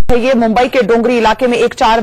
ये मुंबई के डोंगरी इलाके में एक 4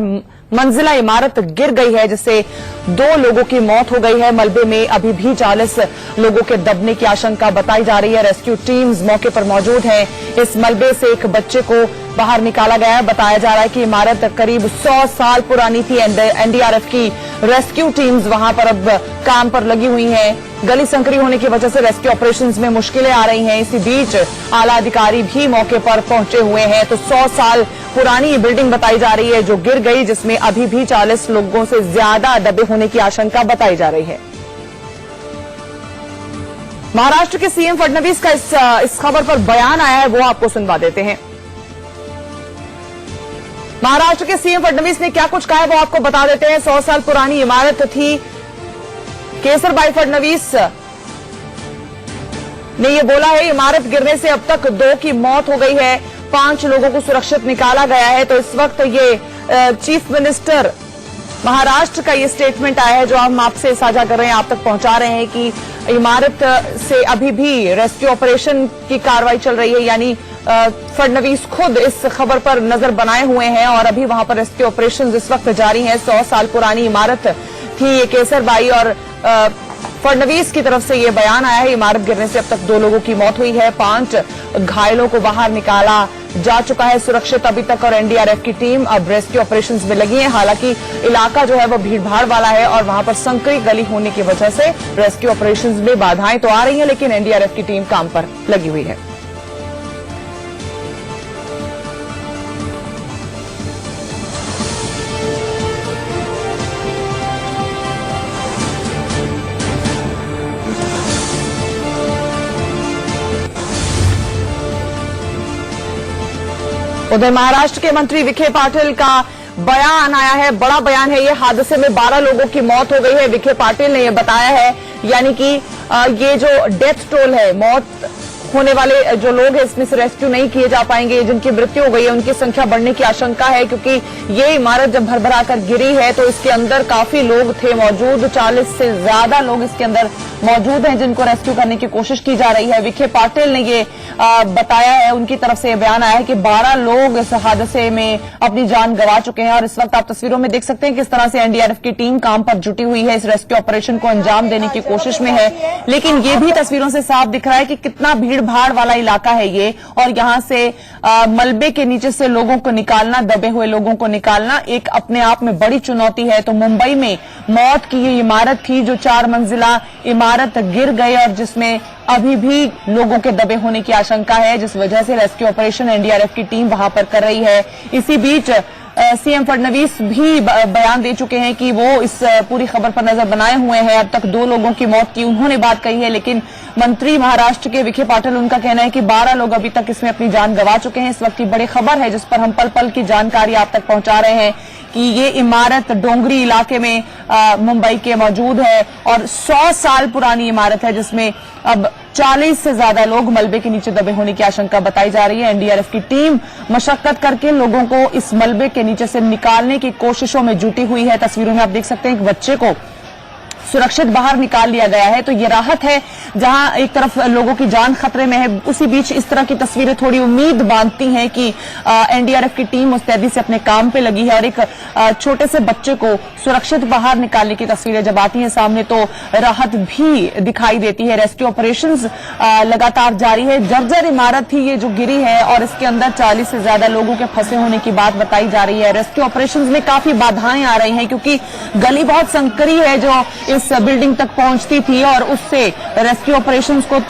मंजिला इमारत गिर गई है, जिससे 2 लोगों की मौत हो गई है। मलबे में अभी भी 40 लोगों के दबने की आशंका बताई जा रही है। रेस्क्यू टीम्स मौके पर मौजूद हैं। इस मलबे से एक बच्चे को बाहर निकाला गया है। बताया जा रहा है कि इमारत करीब 100 साल पुरानी थी। एनडीआरएफ की रेस्क्यू टीम्स वहां पर अब काम पर लगी हुई हैं। गली संकरी होने की वजह से रेस्क्यू ऑपरेशंस में मुश्किलें आ रही हैं। इसी बीच आला अधिकारी भी मौके पर पहुंचे हुए हैं। तो 100 साल पुरानी ये बिल्डिंग बताई जा रही है जो गिर गई, जिसमें अभी भी 40 लोगों से ज्यादा दबे होने की आशंका बताई जा रही है। महाराष्ट्र के सीएम फडणवीस का इस खबर पर बयान आया है, वो आपको सुनवा देते हैं। महाराष्ट्र के सीएम फडणवीस ने क्या कुछ कहा है वो आपको बता देते हैं। 100 साल पुरानी इमारत थी। केसरभाई फडणवीस ने ये बोला है, इमारत गिरने से अब तक 2 की मौत हो गई है, 5 लोगों को सुरक्षित निकाला गया है। तो इस वक्त ये चीफ मिनिस्टर महाराष्ट्र का ये स्टेटमेंट आया है जो हम आपसे साझा कर रहे हैं, आप तक पहुंचा रहे हैं कि इमारत से अभी भी रेस्क्यू ऑपरेशन की कार्रवाई चल रही है। यानी फडणवीस खुद इस खबर पर नजर बनाए हुए हैं और अभी वहां पर रेस्क्यू ऑपरेशन इस वक्त जारी है। 100 साल पुरानी इमारत थी ये केसरबाई और फडणवीस की तरफ से ये बयान आया है। इमारत गिरने से अब तक 2 लोगों की मौत हुई है, 5 घायलों को बाहर निकाला जा चुका है सुरक्षित अभी तक, और एनडीआरएफ की टीम अब रेस्क्यू ऑपरेशंस में लगी है। हालांकि इलाका जो है वो भीड़भाड़ वाला है और वहां पर संकरी गली होने की वजह से रेस्क्यू ऑपरेशंस में बाधाएं तो आ रही हैं, लेकिन एनडीआरएफ की टीम काम पर लगी हुई है। उधर महाराष्ट्र के मंत्री विखे पाटिल का बयान आया है, बड़ा बयान है ये। हादसे में 12 लोगों की मौत हो गई है, विखे पाटिल ने ये बताया है। यानी कि ये जो डेथ टोल है, मौत होने वाले जो लोग हैं इसमें से रेस्क्यू नहीं किए जा पाएंगे, जिनकी मृत्यु हो गई है उनकी संख्या बढ़ने की आशंका है, क्योंकि ये इमारत जब भरभरा कर गिरी है तो इसके अंदर काफी लोग थे मौजूद। 40 से ज्यादा लोग इसके अंदर मौजूद हैं जिनको रेस्क्यू करने की कोशिश की जा रही है। विखे पाटिल ने ये बताया है, उनकी तरफ से ये बयान आया है कि 12 लोग इस हादसे में अपनी जान गंवा चुके हैं। और इस वक्त आप तस्वीरों में देख सकते हैं किस तरह से एनडीआरएफ की टीम काम पर जुटी हुई है, इस रेस्क्यू ऑपरेशन को अंजाम देने की कोशिश में है। लेकिन ये भी तस्वीरों से साफ दिख रहा है कि कितना भीड़भाड़ वाला इलाका है ये, और यहां से मलबे के नीचे से लोगों को निकालना, दबे हुए लोगों को निकालना एक अपने आप में बड़ी चुनौती है। तो मुंबई में मौत की ये इमारत थी जो 4 मंजिला इमारत गिर गई और जिसमें अभी भी लोगों के दबे होने की आशंका है, जिस वजह से रेस्क्यू ऑपरेशन एनडीआरएफ की टीम वहां पर कर रही है। इसी बीच सीएम फडणवीस भी बयान दे चुके हैं कि वो इस पूरी खबर पर नजर बनाए हुए हैं। अब तक 2 लोगों की मौत की उन्होंने बात कही है, लेकिन मंत्री महाराष्ट्र के विखे पाटिल, उनका कहना है कि 12 लोग अभी तक इसमें अपनी जान गंवा चुके हैं। इस वक्त की बड़ी खबर है जिस पर हम पल पल की जानकारी आप तक पहुंचा रहे हैं कि ये इमारत डोंगरी इलाके में मुंबई के मौजूद है और 100 साल पुरानी इमारत है, जिसमें अब 40 से ज्यादा लोग मलबे के नीचे दबे होने की आशंका बताई जा रही है। एनडीआरएफ की टीम मशक्कत करके लोगों को इस मलबे के नीचे से निकालने की कोशिशों में जुटी हुई है। तस्वीरों में आप देख सकते हैं एक बच्चे को सुरक्षित बाहर निकाल लिया गया है। तो ये राहत है, जहां एक तरफ लोगों की जान खतरे में है, उसी बीच इस तरह की तस्वीरें थोड़ी उम्मीद बांधती हैं कि एनडीआरएफ की टीम मुस्तैदी से अपने काम पे लगी है। और एक छोटे से बच्चे को सुरक्षित बाहर निकालने की तस्वीरें जब आती हैं सामने तो राहत भी दिखाई देती है। रेस्क्यू ऑपरेशंस लगातार जारी है। जर्जर इमारत थी ये जो गिरी है और इसके अंदर 40 से ज्यादा लोगों के फंसे होने की बात बताई जा रही है। रेस्क्यू ऑपरेशंस में काफी बाधाएं आ रही हैं, क्योंकि गली बहुत संकरी है जो इस बिल्डिंग तक पहुंचती थी और उससे रेस्क्यू ऑपरेशंस को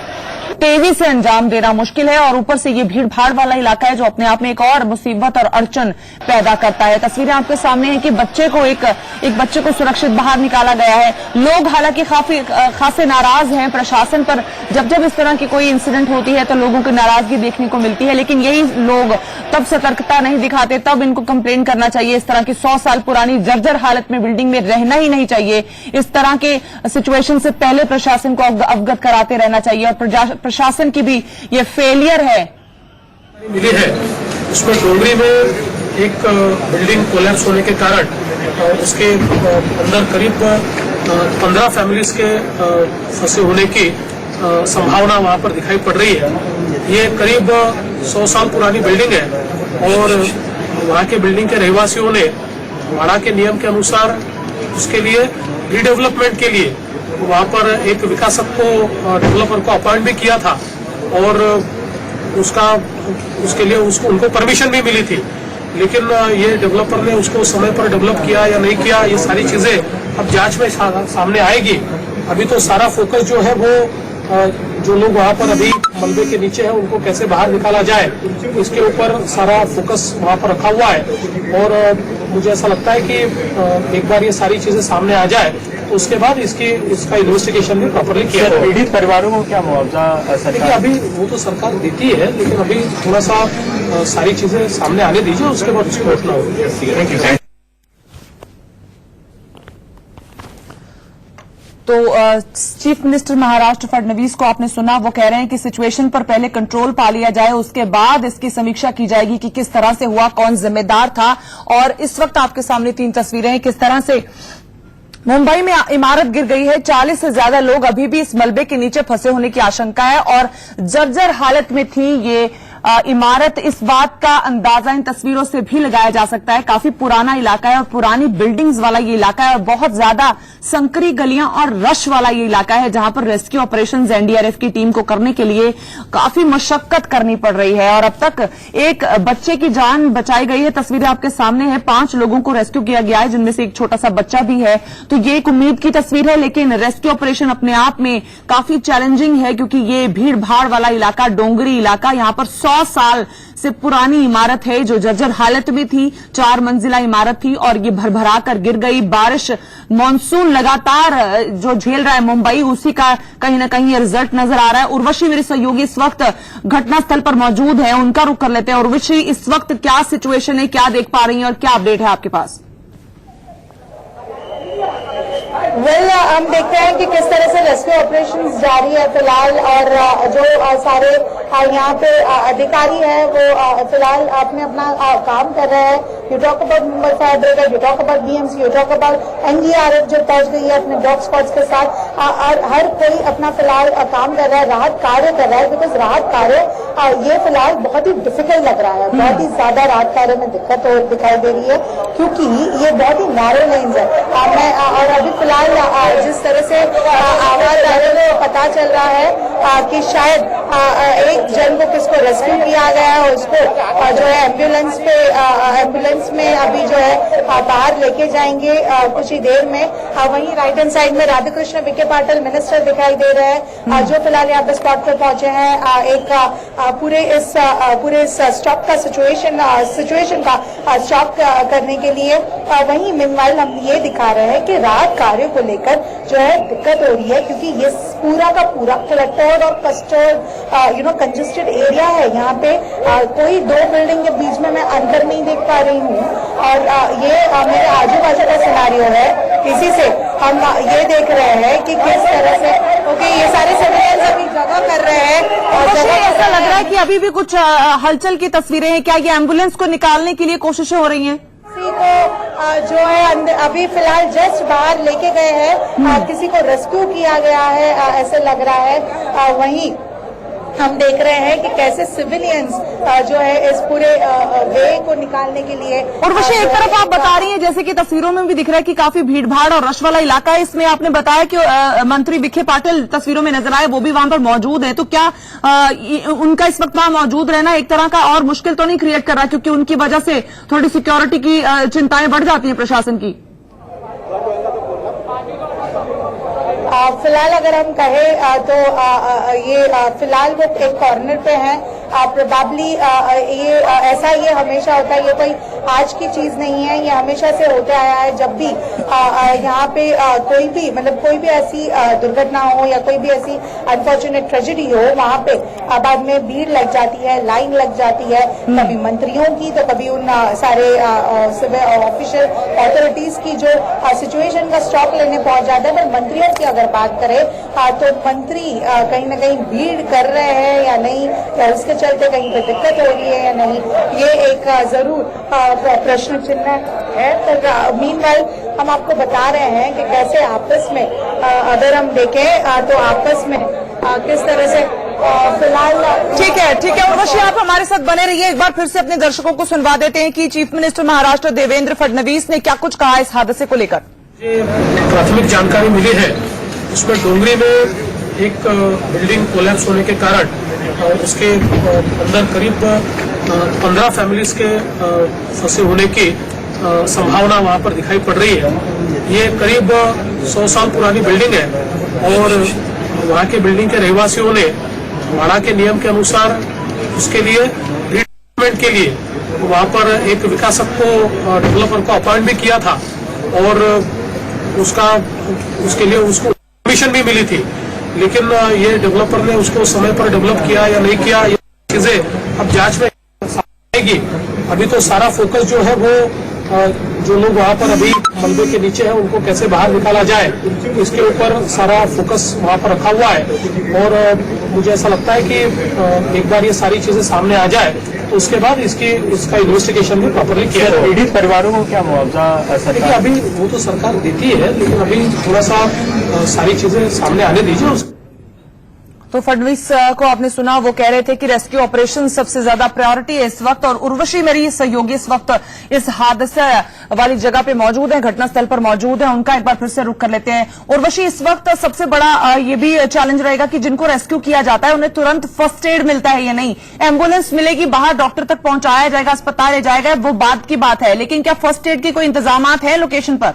तेजी से अंजाम देना मुश्किल है। और ऊपर से ये भीड़ भाड़ वाला इलाका है जो अपने आप में एक और मुसीबत और अड़चन पैदा करता है। तस्वीरें आपके सामने हैं कि बच्चे को एक बच्चे को सुरक्षित बाहर निकाला गया है। लोग हालांकि खासे नाराज हैं प्रशासन पर। जब जब इस तरह की कोई इंसिडेंट होती है तो लोगों की नाराजगी देखने को मिलती है, लेकिन यही लोग तब सतर्कता नहीं दिखाते, तब इनको कंप्लेन करना चाहिए। इस तरह की 100 साल पुरानी जर्जर हालत में बिल्डिंग में रहना ही नहीं चाहिए। इस तरह के सिचुएशन से पहले प्रशासन को अवगत कराते रहना चाहिए। और प्रशासन की भी ये फेलियर है। मिली है उसमें डोंगरी में एक बिल्डिंग कोलैप्स होने के कारण उसके अंदर करीब 15 फैमिलीज के फंसे होने की संभावना वहां पर दिखाई पड़ रही है। ये करीब 100 साल पुरानी बिल्डिंग है और वहाँ के बिल्डिंग के रहवासियों ने भाड़ा के नियम के अनुसार उसके लिए रीडेवलपमेंट के लिए वहाँ पर एक विकासक को डेवलपर को अपॉइंट भी किया था और उसके लिए उनको परमिशन भी मिली थी, लेकिन ये डेवलपर ने उसको समय पर डेवलप किया या नहीं किया, ये सारी चीजें अब जांच में सामने आएगी। अभी तो सारा फोकस जो है वो जो लोग वहाँ पर अभी मलबे के नीचे हैं उनको कैसे बाहर निकाला जाए, इसके ऊपर सारा फोकस वहाँ पर रखा हुआ है। और मुझे ऐसा लगता है कि एक बार ये सारी चीजें सामने आ जाए तो उसके बाद इसका इन्वेस्टिगेशन भी प्रॉपरली किया जाए। पीड़ित परिवारों को क्या मुआवजा देखिए अभी वो तो सरकार देती है, लेकिन अभी थोड़ा सा सारी चीजें सामने आने दीजिए, उसके बाद उसको उठना होगा। Thank you. तो चीफ मिनिस्टर महाराष्ट्र फडणवीस को आपने सुना, वो कह रहे हैं कि सिचुएशन पर पहले कंट्रोल पा लिया जाए, उसके बाद इसकी समीक्षा की जाएगी कि किस तरह से हुआ, कौन जिम्मेदार था। और इस वक्त आपके सामने 3 तस्वीरें हैं किस तरह से मुंबई में इमारत गिर गई है। 40 से ज्यादा लोग अभी भी इस मलबे के नीचे फंसे होने की आशंका है और जर्जर हालत में थी ये इमारत। इस बात का अंदाजा इन तस्वीरों से भी लगाया जा सकता है, काफी पुराना इलाका है और पुरानी बिल्डिंग्स वाला ये इलाका है और बहुत ज्यादा संकरी गलियां और रश वाला ये इलाका है, जहां पर रेस्क्यू ऑपरेशंस एनडीआरएफ की टीम को करने के लिए काफी मशक्कत करनी पड़ रही है। और अब तक एक बच्चे की जान बचाई गई है, तस्वीरें आपके सामने है। 5 लोगों को रेस्क्यू किया गया है, जिनमें से एक छोटा सा बच्चा भी है। तो ये एक उम्मीद की तस्वीर है, लेकिन रेस्क्यू ऑपरेशन अपने आप में काफी चैलेंजिंग है, क्योंकि ये भीड़ भाड़ वाला इलाका, डोंगरी इलाका, यहां पर 100 साल से पुरानी इमारत है जो जर्जर हालत में थी। 4 मंजिला इमारत थी और ये भरभरा कर गिर गई। बारिश, मानसून लगातार जो झेल रहा है मुंबई, उसी का कहीं ना कहीं ये रिजल्ट नजर आ रहा है। उर्वशी मेरे सहयोगी इस वक्त घटनास्थल पर मौजूद है, उनका रुख कर लेते हैं। उर्वशी, इस वक्त क्या सिचुएशन है, क्या देख पा रही हैं और क्या अपडेट है आपके पास? हम देखते हैं कि किस तरह से रेस्क्यू ऑपरेशंस जारी है फिलहाल, और जो सारे यहाँ पे अधिकारी हैं वो फिलहाल अपने अपना काम कर रहे हैं। You talk about Mumbai fire brigade, you talk about BMC, you talk about NDRF जो पहुंच गई है अपने डॉग स्क्वाड्स के साथ, और हर कोई अपना फिलहाल काम कर रहा है, राहत कार्य कर रहा है। बिकॉज राहत कार्य ये फिलहाल बहुत ही डिफिकल्ट लग रहा है, बहुत ही ज्यादा राहत कार्य में दिक्कत दिखाई दे रही है, क्योंकि ये बहुत ही नैरो लेन्स है। और अभी फिलहाल जिस तरह से आवाज आ रही है पता चल रहा है कि शायद एक जन को किसको रेस्क्यू किया गया है, उसको जो है एम्बुलेंस में अभी जो है बाहर लेके जाएंगे कुछ ही देर में। वहीं राइट हैंड साइड में राधाकृष्ण विखे पाटिल मिनिस्टर दिखाई दे रहे हैं, जो फिलहाल यहाँ पे स्पॉट पे पहुंचे हैं एक पूरे इस स्टॉप का सिचुएशन का स्टॉप करने के लिए। वहीं मीनवाइल हम ये दिखा रहे हैं कि राहत कार्य को लेकर जो है दिक्कत हो रही है, क्योंकि ये पूरा का पूरा क्लटर्ड और कंजेस्टेड एरिया है। यहाँ पे कोई 2 बिल्डिंग के बीच में मैं अंतर नहीं देख पा रही हूँ, और ये मेरे आजू बाजू का सिनारियो है। इसी से हम ये देख रहे हैं कि किस तरह से ये सारे सर्वेलेंस अभी जगह कर रहे हैं। और ऐसा लग रहा है कि अभी भी कुछ हलचल की तस्वीरें हैं, क्या ये एम्बुलेंस को निकालने के लिए कोशिशें हो रही हैं? को जो है अभी फिलहाल जस्ट बाहर लेके गए हैं, किसी को रेस्क्यू किया गया है ऐसे लग रहा है। वहीं हम देख रहे हैं कि कैसे सिविलियंस जो है इस पूरे वे को निकालने के लिए। और वैसे एक तरफ आप बता रही हैं, जैसे कि तस्वीरों में भी दिख रहा है कि काफी भीड़ भाड़ और रश वाला इलाका है। इसमें आपने बताया कि मंत्री विखे पाटिल तस्वीरों में नजर आए, वो भी वहां पर मौजूद है। तो क्या उनका इस वक्त वहां मौजूद रहना एक तरह का और मुश्किल तो नहीं क्रिएट कर रहा, क्योंकि उनकी वजह से थोड़ी सिक्योरिटी की चिंताएं बढ़ जाती हैं प्रशासन की? फिलहाल अगर हम कहें तो ये फिलहाल वो एक कॉर्नर पे हैं। प्रोबेबली ये ऐसा ये हमेशा होता है, ये कोई आज की चीज नहीं है, ये हमेशा से होता आया है। जब भी यहाँ पे कोई भी ऐसी दुर्घटना हो या कोई भी ऐसी अनफॉर्चुनेट ट्रेजेडी हो, वहाँ पे बाद में भीड़ लग जाती है, लाइन लग जाती है, कभी मंत्रियों की तो कभी उन सारे सिविल ऑफिशियल अथॉरिटीज की जो सिचुएशन का स्टॉक लेने पहुंच जाता है। पर मंत्रियों की अगर बात करें तो मंत्री कहीं ना कहीं भीड़ कर रहे हैं या नहीं, या उसके चलते कहीं पे दिक्कत हो रही है या नहीं, ये एक जरूर प्रश्न चिन्ह है। तो मीनवाइल हम आपको बता रहे हैं कि कैसे आपस में अगर हम देखें तो आपस में किस तरह से फिलहाल ठीक है उर्वशी, आप हमारे साथ बने रहिए। एक बार फिर से अपने दर्शकों को सुनवा देते हैं कि चीफ मिनिस्टर महाराष्ट्र देवेंद्र फडणवीस ने क्या कुछ कहा इस हादसे को लेकर। प्राथमिक जानकारी मिली है, उसमें डोंगरी में एक बिल्डिंग कोलैप्स होने के कारण उसके अंदर करीब 15 फैमिलीज के फंसे होने की संभावना वहां पर दिखाई पड़ रही है। ये करीब 100 साल पुरानी बिल्डिंग है और वहां के बिल्डिंग के रहवासियों ने भाड़ा के नियम के अनुसार उसके लिए रीडेवलपमेंट के लिए वहां पर एक विकासक को, डेवलपर को अपॉइंट भी किया था और उसके लिए उसको परमिशन भी मिली थी, लेकिन ये डेवलपर ने उसको समय पर डेवलप किया या नहीं किया, ये चीजें अब जांच में आएगी। अभी तो सारा फोकस जो है वो जो लोग वहां पर अभी मलबे के नीचे हैं उनको कैसे बाहर निकाला जाए, इसके ऊपर सारा फोकस वहां पर रखा हुआ है। और मुझे ऐसा लगता है कि एक बार ये सारी चीजें सामने आ जाए तो उसके बाद इसका इन्वेस्टिगेशन भी प्रॉपरली किया जाए। पीड़ित परिवारों को क्या मुआवजा देखिए, अभी वो तो सरकार देती है, लेकिन अभी थोड़ा सा सारी चीजें सामने आने दीजिए। तो फडणवीस को आपने सुना, वो कह रहे थे कि रेस्क्यू ऑपरेशन सबसे ज्यादा प्रायोरिटी है इस वक्त। और उर्वशी मेरी सहयोगी इस वक्त इस हादसा वाली जगह पे मौजूद है, घटनास्थल पर मौजूद है, उनका एक बार फिर से रुख कर लेते हैं। उर्वशी, इस वक्त सबसे बड़ा ये भी चैलेंज रहेगा कि जिनको रेस्क्यू किया जाता है उन्हें तुरंत फर्स्ट एड मिलता है या नहीं। एम्बुलेंस मिलेगी, बाहर डॉक्टर तक पहुंचाया जाएगा, अस्पताल ले जाएगा, वो बात की बात है, लेकिन क्या फर्स्ट एड के कोई इंतजाम है लोकेशन पर?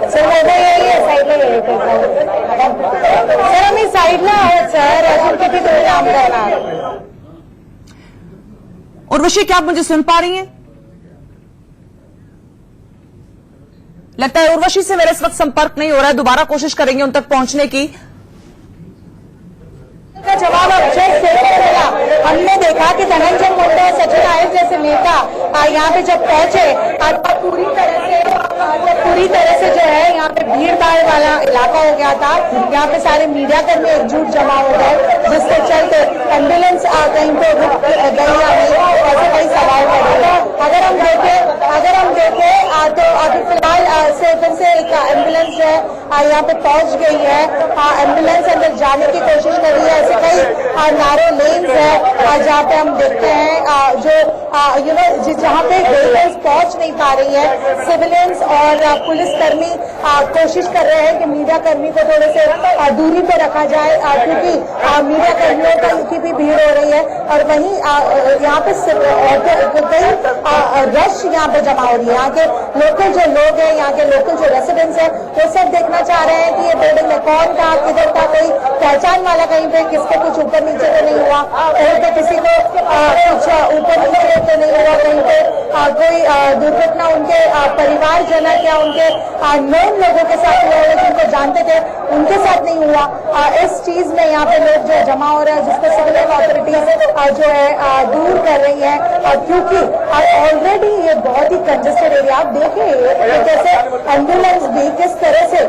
सर आम्ही साईडला आहोत सर, अजून किती तुम्ही काम करणार? उर्वशी, क्या आप मुझे सुन पा रही हैं? लगता है उर्वशी से मेरा इस वक्त संपर्क नहीं हो रहा है, दोबारा कोशिश करेंगे उन तक पहुंचने की। का जवाब अब जस्ट मिला। हमने देखा कि धनंजय मुंडे और सचिन आहिर जैसे नेता यहाँ पे जब पहुंचे पूरी तरह से जो है यहाँ पे भीड़ भाड़ वाला इलाका हो गया था। यहाँ पे सारे मीडिया कर्मी एकजुट जमा हो गए, जिसके चलते एम्बुलेंस कहीं पे रुक गई या नहीं, ऐसे कई सवाल पड़े। अगर हम देखें तो अभी फिलहाल से फिर से एक एम्बुलेंस जो है यहाँ पे पहुंच गई है। एम्बुलेंस अंदर जाने की कोशिश कर रही है। ऐसे कई नारो लेन्स है जहाँ पे हम देखते हैं जो जहाँ पे व्हीकल्स पहुंच नहीं पा रही है। सिविलियंस और पुलिसकर्मी कोशिश कर रहे हैं कि मीडिया कर्मी को थोड़े से दूरी पे रखा जाए, क्योंकि मीडिया कर्मियों की भी भीड़ हो रही है। और वहीं यहाँ पे कई रश यहाँ पे जमा हो रही है। यहाँ के लोकल जो लोग हैं, यहाँ के लोकल जो रेसिडेंट्स हैं, वो सब देखना चाह रहे हैं कि ये बिल्डिंग में कौन था, किधर था, कोई पहचान वाला कहीं पे किसको कुछ ऊपर नीचे तो नहीं हुआ, कहीं पे किसी को कुछ ऊपर नीचे तो नहीं हुआ, कहीं पे कोई दुर्घटना उनके परिवारजनक या उनके नॉन लोगों के साथ हुआ है, जिनको जानते थे उनके साथ नहीं हुआ। इस चीज में यहाँ पे लोग जो जमा हो रहे हैं, जिसको सिविल अथॉरिटीज जो है दूर कर रही है। क्योंकि ऑलरेडी ये बहुत ही कंजेस्टेड एरिया, आप देखिए कैसे एम्बुलेंस भी किस तरह से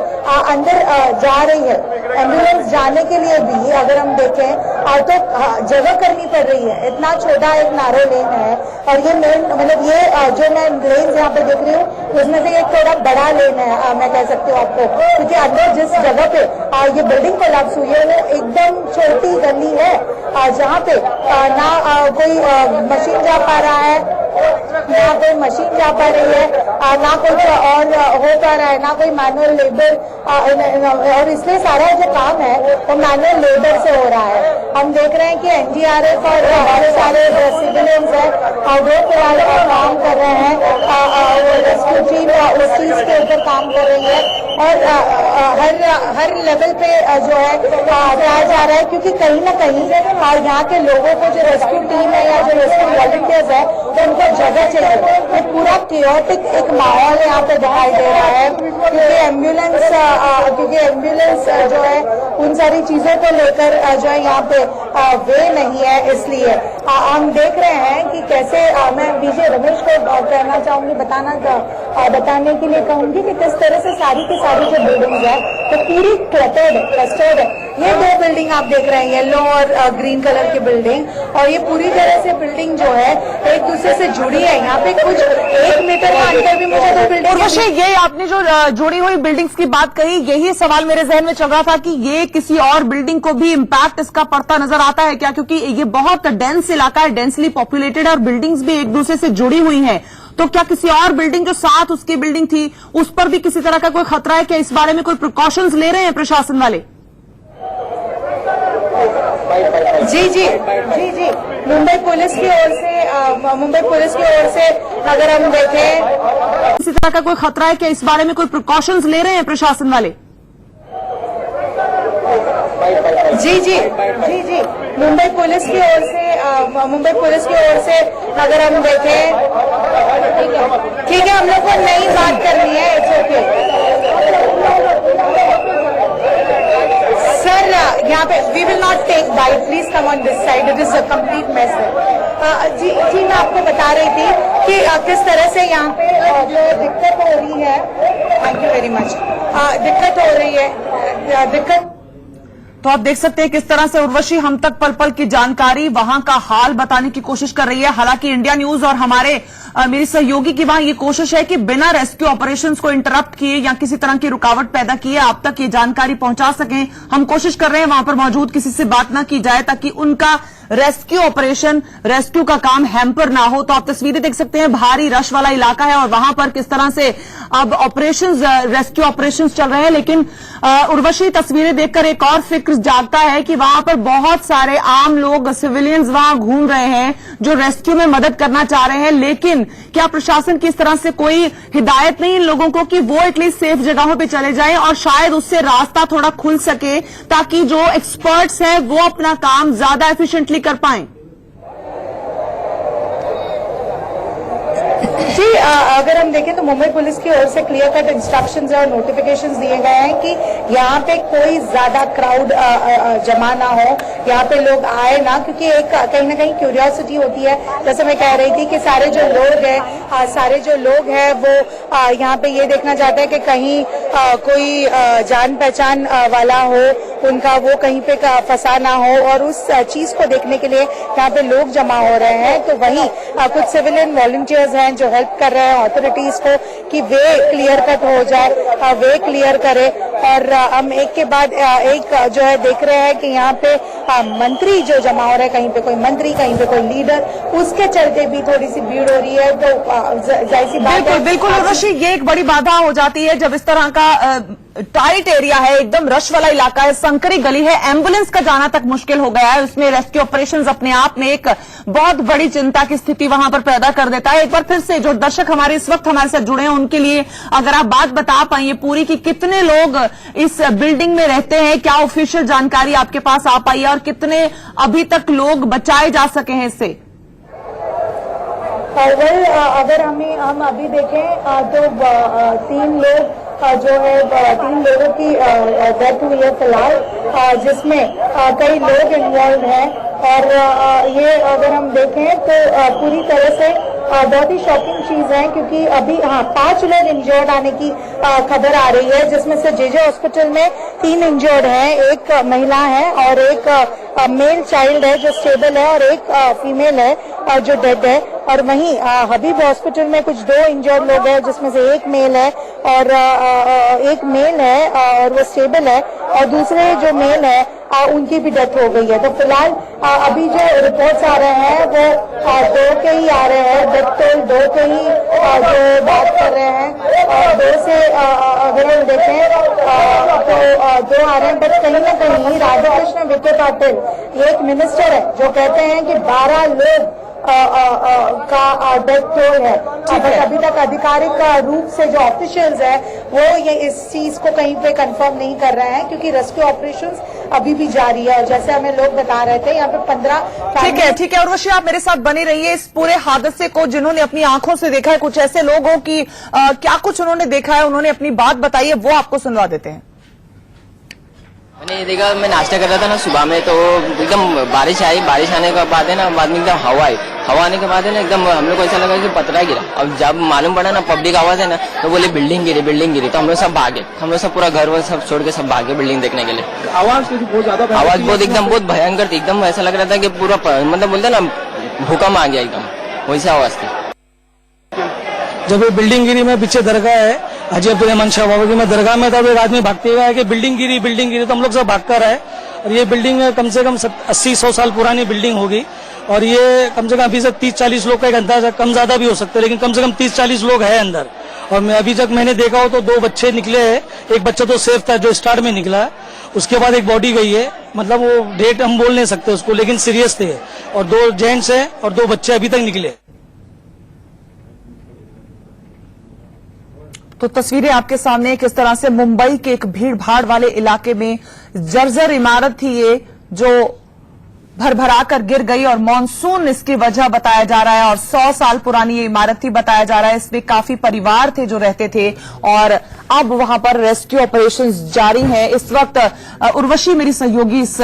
अंदर जा रही है। एम्बुलेंस जाने के लिए भी अगर हम देखें तो जगह करनी पड़ रही है। इतना छोटा एक नारो लेन है और ये मेन मतलब ये जो मैं लेन यहाँ पे देख रही हूँ उसमें से एक थोड़ा बड़ा लेन है, मैं कह सकती हूँ आपको, क्योंकि अंदर जिस जगह पे ये बिल्डिंग कोलैप्स हुई है वो एकदम छोटी गली है जहाँ पे ना कोई मशीन जा पा रहा है, ना कोई मशीन जा पा रही है, ना कुछ और हो पा रहा है, ना कोई मैनुअल लेबर, और इसलिए सारा जो काम है वो मैनुअल लेबर से हो रहा है। हम देख रहे हैं कि एनडीआरएफ और बहुत सारे सिविलियंस है वो फिलहाल काम कर रहे हैं, रेस्क्यू टीम उस चीज के ऊपर काम कर रही है। और हर लेवल पे जो है बताया जा रहा है, क्योंकि कहीं ना कहीं यहाँ के लोगों को जो रेस्क्यू टीम है या जो रेस्क्यू वॉलंटियर्स है उनको जगह चाहिए। ये पूरा केओटिक एक माहौल यहाँ पे दिखाई दे रहा है, क्योंकि एम्बुलेंस जो है उन सारी चीजों को लेकर जो है यहाँ पे वे नहीं है। इसलिए हम देख रहे हैं कि कैसे मैं विजय रमेश को कहना चाहूंगी, बताना बताने के लिए कहूंगी कि किस तरह से सारी की सारी जो बिल्डिंग्स है तो पूरी क्लस्टर्ड है। ये दो बिल्डिंग आप देख रहे हैं, येलो और ग्रीन कलर की बिल्डिंग, और ये पूरी तरह से बिल्डिंग जो है एक दूसरे से जुड़ी है। यहाँ पे कुछ 1 मीटर का अंतर भी मुझे दो बिल्डिंग। उर्वशी, ये आपने जो जुड़ी हुई बिल्डिंग्स की बात कही, यही सवाल मेरे जहन में चल रहा था कि ये किसी और बिल्डिंग को भी इम्पैक्ट इसका पड़ता नजर आता है क्या? क्योंकि ये बहुत डेंस इलाका है, डेंसली पॉपुलेटेड है और बिल्डिंग्स भी एक दूसरे से जुड़ी हुई हैं। तो क्या किसी और बिल्डिंग जो साथ उसकी बिल्डिंग थी उस पर भी किसी तरह का कोई खतरा है? क्या इस बारे में कोई प्रिकॉशंस ले रहे हैं प्रशासन वाले? जी मुंबई पुलिस की ओर से अगर हम देखें, किसी तरह का कोई खतरा है? क्या इस बारे में कोई प्रिकॉशंस ले रहे हैं प्रशासन वाले? जी मुंबई पुलिस की ओर से अगर हम देखें, ठीक है, हम लोग को नई बात करनी है। इट्स ओके सर, यहाँ पे we will not take bite, please come on this side, it is a complete mess. जी मैं आपको बता रही थी कि किस तरह से यहाँ पे जो दिक्कत हो रही है, थैंक यू वेरी मच, दिक्कत हो रही है। तो आप देख सकते हैं किस तरह से उर्वशी हम तक पल पल की जानकारी, वहां का हाल बताने की कोशिश कर रही है। हालांकि इंडिया न्यूज और हमारे मेरी सहयोगी की वहां ये कोशिश है कि बिना रेस्क्यू ऑपरेशंस को इंटरप्ट किए या किसी तरह की रुकावट पैदा किए आप तक ये जानकारी पहुंचा सकें। हम कोशिश कर रहे हैं वहां पर मौजूद किसी से बात ना की जाए ताकि उनका रेस्क्यू ऑपरेशन, रेस्क्यू का काम हैम्पर ना हो। तो आप तस्वीरें देख सकते हैं, भारी रश वाला इलाका है और वहां पर किस तरह से अब ऑपरेशंस, रेस्क्यू ऑपरेशंस चल रहे हैं। लेकिन उर्वशी, तस्वीरें देखकर एक और फिक्र जागता है कि वहां पर बहुत सारे आम लोग, सिविलियंस वहां घूम रहे हैं जो रेस्क्यू में मदद करना चाह रहे हैं। लेकिन क्या प्रशासन की इस तरह से कोई हिदायत नहीं इन लोगों को कि वो एटलीस्ट सेफ जगहों पे चले जाएं और शायद उससे रास्ता थोड़ा खुल सके ताकि जो एक्सपर्ट्स हैं वो अपना काम ज्यादा एफिशिएंटली कर पाएं? जी अगर हम देखें तो मुंबई पुलिस की ओर से क्लियर कट इंस्ट्रक्शंस और नोटिफिकेशंस दिए गए हैं कि यहाँ पे कोई ज्यादा क्राउड जमा ना हो, यहाँ पे लोग आए ना, क्योंकि एक कहीं ना कहीं क्यूरियोसिटी होती है। जैसे मैं कह रही थी कि सारे जो लोग हैं वो यहाँ पे ये देखना चाहते हैं कि कहीं कोई जान पहचान वाला हो उनका, वो कहीं पे फंसा ना हो, और उस चीज को देखने के लिए यहाँ पे लोग जमा हो रहे हैं। तो वहीं कुछ सिविलियन वॉलंटियर्स हैं जो हेल्प कर रहे हैं ऑथोरिटीज को कि वे क्लियर कट हो जाए, वे क्लियर करे। और हम एक के बाद एक जो है देख रहे हैं कि यहाँ पे मंत्री जो जमा हो रहे हैं, कहीं पे कोई मंत्री, कहीं पे कोई लीडर, उसके चलते भी थोड़ी सी भीड़ हो रही है। तो जाहिर सी बात है, बिल्कुल उर्वशी, ये एक बड़ी बाधा हो जाती है जब इस तरह का टाइट एरिया है, एकदम रश वाला इलाका है, संकरी गली है, एम्बुलेंस का जाना तक मुश्किल हो गया है। उसमें रेस्क्यू ऑपरेशंस अपने आप में एक बहुत बड़ी चिंता की स्थिति वहां पर पैदा कर देता है। एक बार फिर से जो दर्शक हमारे इस वक्त हमारे साथ जुड़े हैं उनके लिए अगर आप बात बता पाइए पूरी कि कितने लोग इस बिल्डिंग में रहते हैं, क्या ऑफिशियल जानकारी आपके पास आ पाई है और कितने अभी तक लोग बचाए जा सके हैं इससे? अगर हम अभी देखें तो 3 लोगों की डेथ हुई है फिलहाल, जिसमें कई लोग इन्वॉल्व हैं। और ये अगर हम देखें तो पूरी तरह से बहुत ही शॉकिंग चीज है, क्योंकि अभी 5 लोग इंजर्ड आने की खबर आ रही है, जिसमें से जेजे हॉस्पिटल में 3 इंजर्ड हैं, एक महिला है और एक मेल चाइल्ड है जो स्टेबल है और एक फीमेल है जो डेड है। और वहीं हबीब हॉस्पिटल में कुछ 2 इंजर्ड लोग हैं, जिसमें से एक मेल है और एक मेल है और वो स्टेबल है, और दूसरे जो मेल है उनकी भी डेथ हो गई है। तो फिलहाल अभी जो रिपोर्ट्स आ रहे हैं वो 2 के ही आ रहे हैं, डेथ टोल 2 के ही जो बात कर रहे हैं, और 2 से अगर हम देखें तो 2 आ रहे हैं। बट कहीं ना कहीं राधाकृष्ण विखे पाटिल ये एक मिनिस्टर है जो कहते हैं कि 12 लोग का डेथ टोल है, बट अभी तक आधिकारिक रूप से जो ऑफिशियल्स है वो ये इस चीज को कहीं पे कंफर्म नहीं कर रहे हैं, क्योंकि रेस्क्यू ऑपरेशंस अभी भी जारी है। और जैसे हमें लोग बता रहे थे यहाँ पे 15 ठीक है उर्वशी, आप मेरे साथ बनी रहिए। इस पूरे हादसे को जिन्होंने अपनी आंखों से देखा है, कुछ ऐसे लोग हो कि क्या कुछ उन्होंने देखा है, उन्होंने अपनी बात बताई है, वो आपको सुनवा देते हैं। मैंने ये देखा, मैं नाश्ता कर रहा था ना सुबह में, तो एकदम बारिश आई। बारिश आने के बाद है ना, बाद में एकदम हवा आई। हवा आने के बाद है ना, एकदम हम लोग को ऐसा लगा कि पतरा गिरा। अब जब मालूम पड़ा ना पब्लिक आवाज है ना, तो बोले बिल्डिंग गिरी। तो हम लोग सब भागे, हम लोग सब पूरा घर वर सब छोड़ के सब भागे बिल्डिंग देखने के लिए। आवाज बहुत ज्यादा, आवाज बहुत भयंकर थी। एकदम ऐसा लग रहा था कि पूरा मतलब बोलते ना भूकंप आ गया, एकदम वैसी आवाज थी। जब ये बिल्डिंग गिरी, में पीछे दरगाह है हाजी अब्दुल रहमान शाह बाबा की, मैं दरगाह में था, तो एक आदमी भागते हुए आया कि बिल्डिंग गिरी, तो हम लोग सब भाग कर आए। और ये बिल्डिंग कम से कम 80-100 साल पुरानी बिल्डिंग होगी, और ये कम से कम अभी तक 30-40 लोग का एक अंदाजा, कम ज्यादा भी हो सकता है, लेकिन कम से कम 30-40 लोग हैं अंदर। और मैं अभी तक मैंने देखा हो तो 2 बच्चे निकले हैं। एक बच्चा तो सेफ था जो स्टार्ट में निकला है, उसके बाद एक बॉडी गई है, मतलब वो डेट हम बोल नहीं सकते उसको, लेकिन सीरियस थे। और 2 जेंट्स हैं और 2 बच्चे अभी तक निकले। तो तस्वीरें आपके सामने किस तरह से मुंबई के एक भीड़ भाड़ वाले इलाके में जर्जर इमारत थी ये, जो भरभरा कर गिर गई, और मॉनसून इसकी वजह बताया जा रहा है। और 100 साल पुरानी ये इमारत थी बताया जा रहा है। इसमें काफी परिवार थे जो रहते थे, और अब वहां पर रेस्क्यू ऑपरेशंस जारी हैं। इस वक्त उर्वशी मेरी सहयोगी इस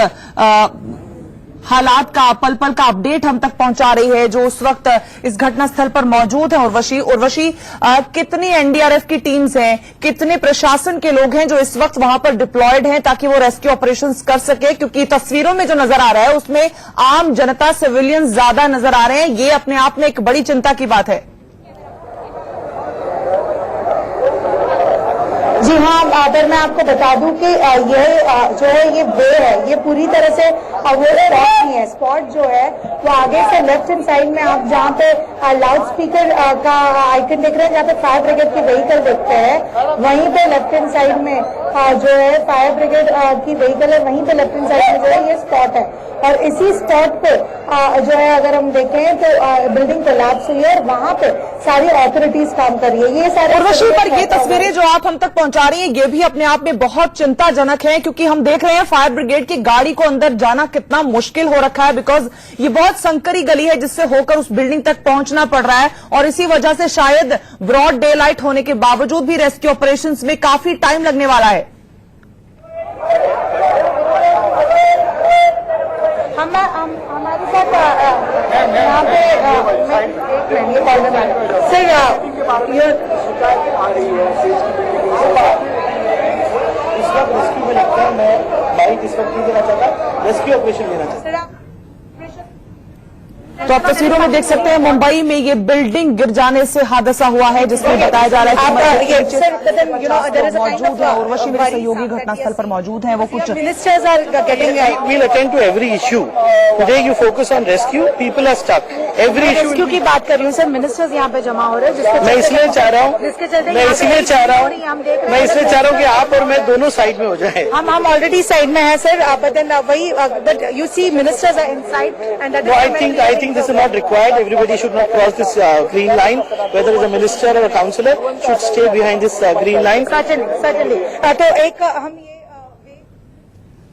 हालात का पल पल का अपडेट हम तक पहुंचा रही है, जो उस वक्त इस घटनास्थल पर मौजूद है। उर्वशी, कितनी एनडीआरएफ की टीम्स हैं, कितने प्रशासन के लोग हैं जो इस वक्त वहां पर डिप्लॉयड हैं ताकि वो रेस्क्यू ऑपरेशंस कर सके? क्योंकि तस्वीरों में जो नजर आ रहा है उसमें आम जनता, सिविलियन ज्यादा नजर आ रहे हैं। ये अपने आप में एक बड़ी चिंता की बात है। जी हाँ, अगर मैं आपको बता दूं कि ये जो है ये वे है, ये पूरी तरह से वो स्पॉट नहीं है। स्पॉट जो है वो आगे से लेफ्ट हैंड साइड में आप जहाँ पे लाउड स्पीकर का आइकन देख रहे हैं, जहाँ पे फायर ब्रिगेड की व्हीकल देखते हैं, वहीं पे लेफ्ट हैंड साइड में जो है फायर ब्रिगेड की व्हीकल है, वहीं पे लेफ्ट हैंड साइड में जो है ये स्पॉट है। और इसी स्पॉट पे जो है अगर हम देखें तो बिल्डिंग कोलैप्स हुई है, और वहां पे सारी अथॉरिटीज काम कर रही है। ये सारे उर्वशी, पर ये तस्वीरें जो आप हम तक पहुंचा रही हैं ये भी अपने आप में बहुत चिंताजनक है, क्योंकि हम देख रहे हैं फायर ब्रिगेड की गाड़ी को अंदर जाना कितना मुश्किल हो रखा है, बिकॉज ये बहुत संकरी गली है जिससे होकर उस बिल्डिंग तक पहुंचना पड़ रहा है। और इसी वजह से शायद ब्रॉड डे लाइट होने के बावजूद भी रेस्क्यू ऑपरेशंस में काफी टाइम लगने वाला है। हमारे साथ यहाँ पे सर इस वक्त रेस्क्यू में लगता है, मैं बाइक इस वक्त नहीं देना चाहता, रेस्क्यू ऑपरेशन लेना चाहता। तो आप तस्वीरों में देख सकते हैं मुंबई में ये बिल्डिंग गिर जाने से हादसा हुआ है, जिसमें बताया जा रहा है कि मौजूद है। उर्वशी मेरे सहयोगी घटनास्थल पर मौजूद है, वो कुछ ministers are getting We'll attend to every issue. Today you focus on rescue. People are stuck. Every issue. Rescue की बात कर रही हूँ सर, मिनिस्टर्स यहाँ पे जमा हो रहे हैं, मैं इसलिए चाह रहा हूँ कि आप और मैं दोनों साइड में हो जाए। हम ऑलरेडी साइड में हैं sir, but you see ministers are inside and I think this is not required. Everybody should not cross this green line. Whether it's a minister or a councillor, should stay behind this green line. Certainly. तो एक हम ये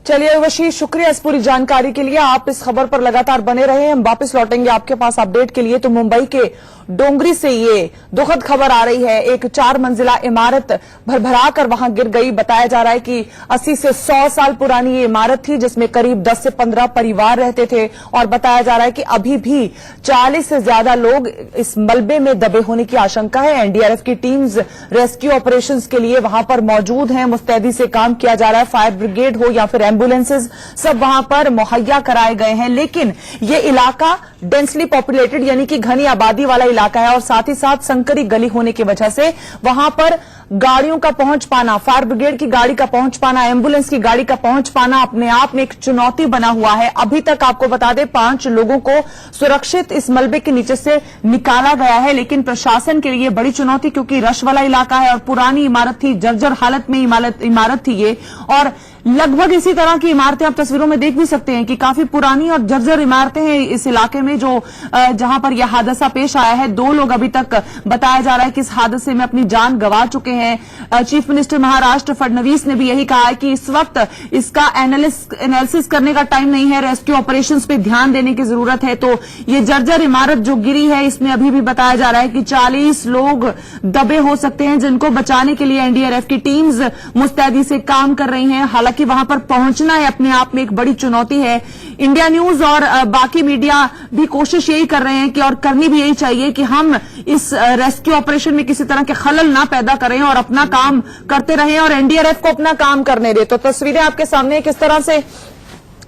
चलिए उर्वशी, शुक्रिया इस पूरी जानकारी के लिए। आप इस खबर पर लगातार बने रहे, हम वापस लौटेंगे आपके पास अपडेट के लिए। तो मुंबई के डोंगरी से ये दुखद खबर आ रही है, एक 4 मंजिला इमारत भरभरा कर वहां गिर गई। बताया जा रहा है कि 80 से 100 साल पुरानी ये इमारत थी, जिसमें करीब 10 से 15 परिवार रहते थे, और बताया जा रहा है कि अभी भी 40 से ज्यादा लोग इस मलबे में दबे होने की आशंका है। एनडीआरएफ की टीम्स रेस्क्यू ऑपरेशंस के लिए वहां पर मौजूद हैं, मुस्तैदी से काम किया जा रहा है। फायर ब्रिगेड हो या फिर एम्बुलेंसेज, सब वहां पर मुहैया कराए गए हैं। लेकिन ये इलाका डेंसली पॉपुलेटेड यानी कि घनी आबादी वाला इलाका है, और साथ ही साथ संकरी गली होने की वजह से वहां पर गाड़ियों का पहुंच पाना, फायर ब्रिगेड की गाड़ी का पहुंच पाना, एम्बुलेंस की गाड़ी का पहुंच पाना अपने आप में एक चुनौती बना हुआ है। अभी तक आपको बता दें 5 लोगों को सुरक्षित इस मलबे के नीचे से निकाला गया है, लेकिन प्रशासन के लिए बड़ी चुनौती, क्योंकि रश वाला इलाका है और पुरानी इमारत थी, जर्जर हालत में इमारत थी ये। और लगभग इसी तरह की इमारतें आप तस्वीरों में देख भी सकते हैं कि काफी पुरानी और जर्जर इमारतें हैं इस इलाके में, जो जहां पर यह हादसा पेश आया है। 2 लोग अभी तक बताया जा रहा है कि इस हादसे में अपनी जान गंवा चुके हैं। हैं। चीफ मिनिस्टर महाराष्ट्र फडणवीस ने भी यही कहा है कि इस वक्त इसका एनालिसिस करने का टाइम नहीं है, रेस्क्यू ऑपरेशंस पे ध्यान देने की जरूरत है। तो ये जर्जर इमारत जो गिरी है, इसमें अभी भी बताया जा रहा है कि 40 लोग दबे हो सकते हैं, जिनको बचाने के लिए एनडीआरएफ की टीम्स मुस्तैदी से काम कर रही हैं। हालांकि वहां पर पहुंचना है अपने आप में एक बड़ी चुनौती है। इंडिया न्यूज और बाकी मीडिया भी कोशिश यही कर रहे हैं कि, और करनी भी यही चाहिए कि हम इस रेस्क्यू ऑपरेशन में किसी तरह के खलल ना पैदा करें और अपना काम करते रहें और एनडीआरएफ को अपना काम करने दें। तो तस्वीरें आपके सामने किस तरह से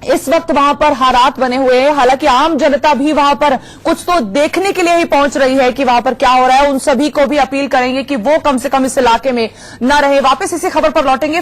इस वक्त वहां पर हालात बने हुए हैं। हालांकि आम जनता भी वहां पर कुछ तो देखने के लिए ही पहुंच रही है कि वहां पर क्या हो रहा है। उन सभी को भी अपील करेंगे कि वो कम से कम इस इलाके में न रहे। वापस इसी खबर पर लौटेंगे।